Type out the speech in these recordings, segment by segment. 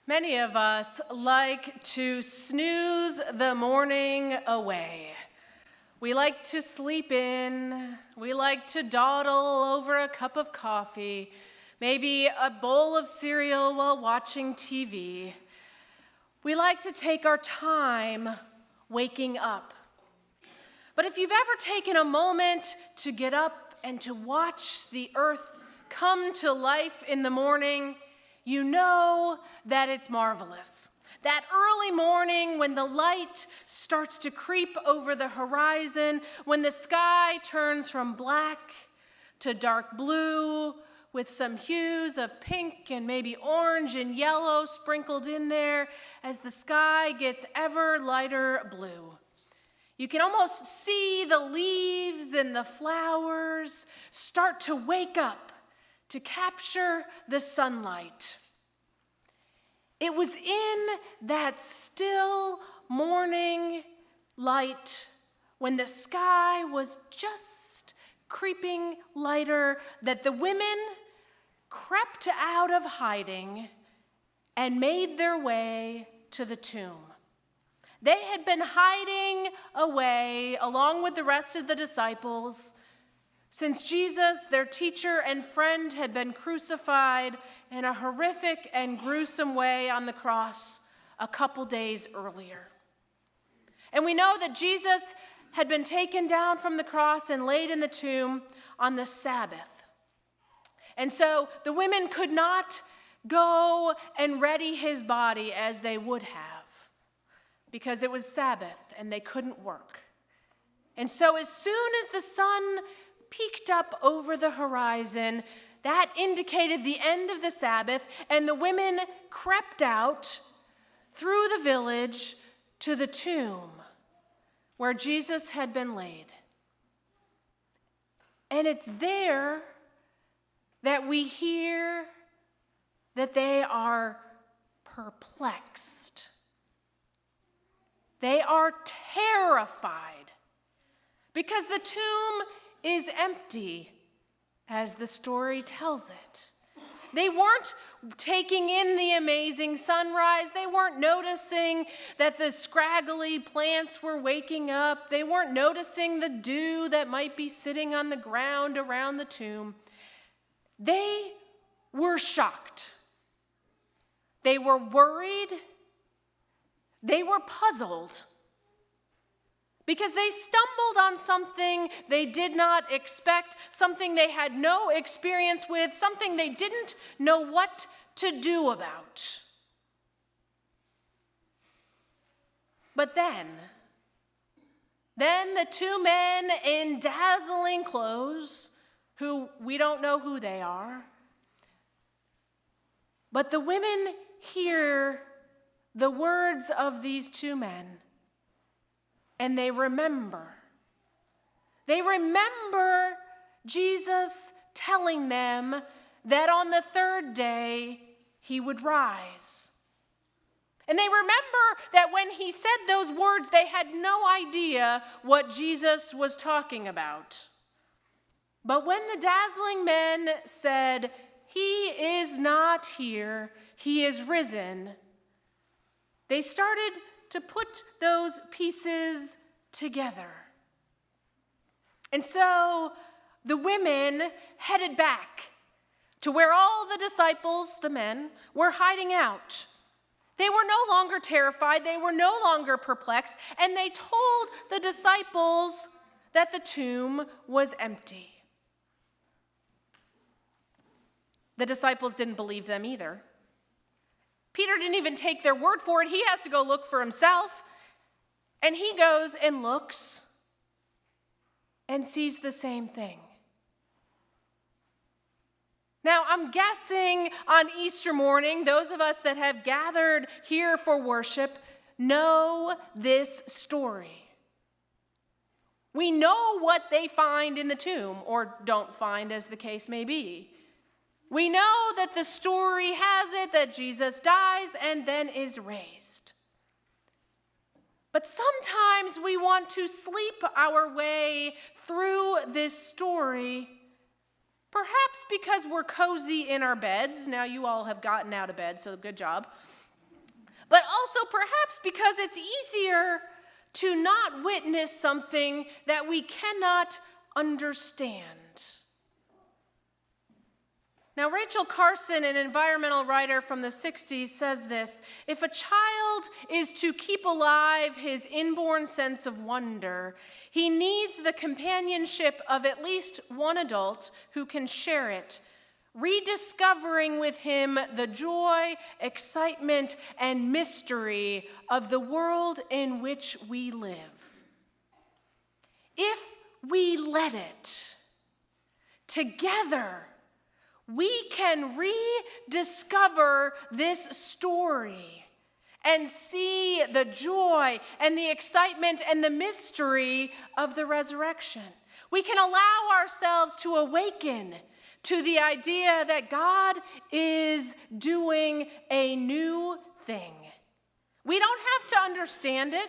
Many of us like to snooze the morning away. We like to sleep in. We like to dawdle over a cup of coffee, maybe a bowl of cereal while watching TV. We like to take our time waking up. But if you've ever taken a moment to get up and to watch the earth come to life in the morning, you know that it's marvelous. That early morning when the light starts to creep over the horizon, when the sky turns from black to dark blue with some hues of pink and maybe orange and yellow sprinkled in there as the sky gets ever lighter blue. You can almost see the leaves and the flowers start to wake up to capture the sunlight. It was in that still morning light when the sky was just creeping lighter that the women crept out of hiding and made their way to the tomb. They had been hiding away along with the rest of the disciples since Jesus, their teacher and friend, had been crucified in a horrific and gruesome way on the cross a couple days earlier. And we know that Jesus had been taken down from the cross and laid in the tomb on the Sabbath. And so the women could not go and ready his body as they would have because it was Sabbath and they couldn't work. And so as soon as the sun peeked up over the horizon, that indicated the end of the Sabbath, and the women crept out through the village to the tomb where Jesus had been laid. And it's there that we hear that they are perplexed. They are terrified because the tomb is empty, as the story tells it. They weren't taking in the amazing sunrise. They weren't noticing that the scraggly plants were waking up. They weren't noticing the dew that might be sitting on the ground around the tomb. They were shocked. They were worried. They were puzzled. Because they stumbled on something they did not expect, something they had no experience with, something they didn't know what to do about. But then the two men in dazzling clothes, who we don't know who they are, but the women hear the words of these two men. And they remember. They remember Jesus telling them that on the third day he would rise. And they remember that when he said those words, they had no idea what Jesus was talking about. But when the dazzling men said, "He is not here, he is risen," they started to put those pieces together. And so the women headed back to where all the disciples, the men, were hiding out. They were no longer terrified, they were no longer perplexed, and they told the disciples that the tomb was empty. The disciples didn't believe them either. Peter didn't even take their word for it. He has to go look for himself. And he goes and looks and sees the same thing. Now, I'm guessing on Easter morning, those of us that have gathered here for worship know this story. We know what they find in the tomb, or don't find, as the case may be. We know that the story has it that Jesus dies and then is raised. But sometimes we want to sleep our way through this story, perhaps because we're cozy in our beds. Now you all have gotten out of bed, so good job. but also perhaps because it's easier to not witness something that we cannot understand. Now, Rachel Carson, an environmental writer from the 60s, says this: if a child is to keep alive his inborn sense of wonder, he needs the companionship of at least one adult who can share it, rediscovering with him the joy, excitement, and mystery of the world in which we live. If we let it, together, we can rediscover this story and see the joy and the excitement and the mystery of the resurrection. We can allow ourselves to awaken to the idea that God is doing a new thing. We don't have to understand it.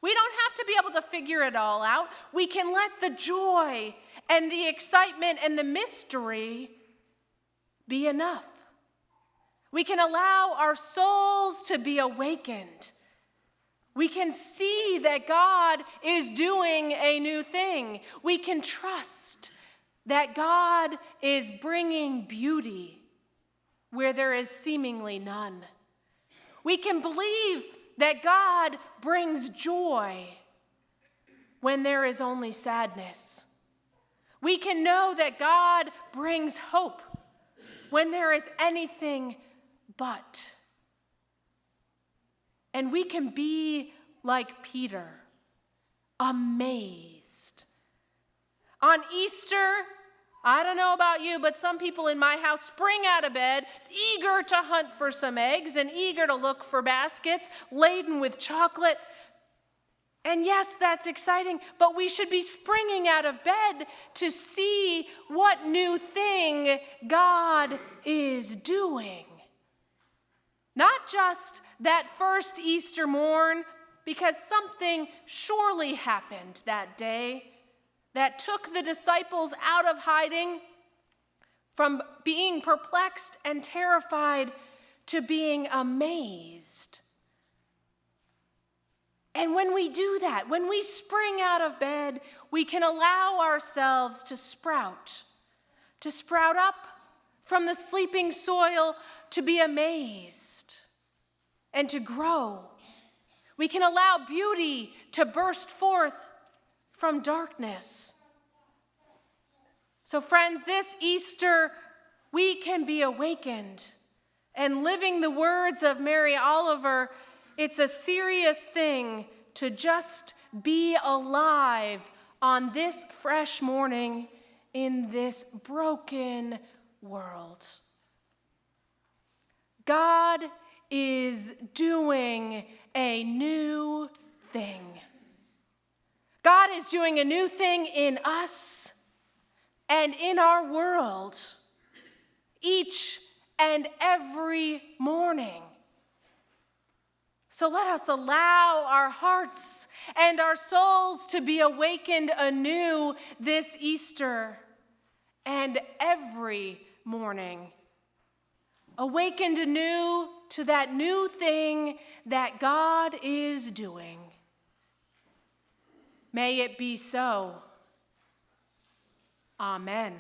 We don't have to be able to figure it all out. We can let the joy and the excitement and the mystery be enough. We can allow our souls to be awakened. We can see that God is doing a new thing. We can trust that God is bringing beauty where there is seemingly none. We can believe that God brings joy when there is only sadness. We can know that God brings hope when there is anything but. And we can be like Peter, amazed. On Easter, I don't know about you, but some people in my house spring out of bed, eager to hunt for some eggs and eager to look for baskets laden with chocolate. And yes, that's exciting, but we should be springing out of bed to see what new thing God is doing. Not just that first Easter morn, because something surely happened that day that took the disciples out of hiding from being perplexed and terrified to being amazed. And when we do that, when we spring out of bed, we can allow ourselves to sprout up from the sleeping soil, to be amazed and to grow. We can allow beauty to burst forth from darkness. So friends, this Easter, we can be awakened. And living the words of Mary Oliver, it's a serious thing to just be alive on this fresh morning in this broken world. God is doing a new thing. God is doing a new thing in us and in our world each and every morning. So let us allow our hearts and our souls to be awakened anew this Easter and every morning. Awakened anew to that new thing that God is doing. May it be so. Amen.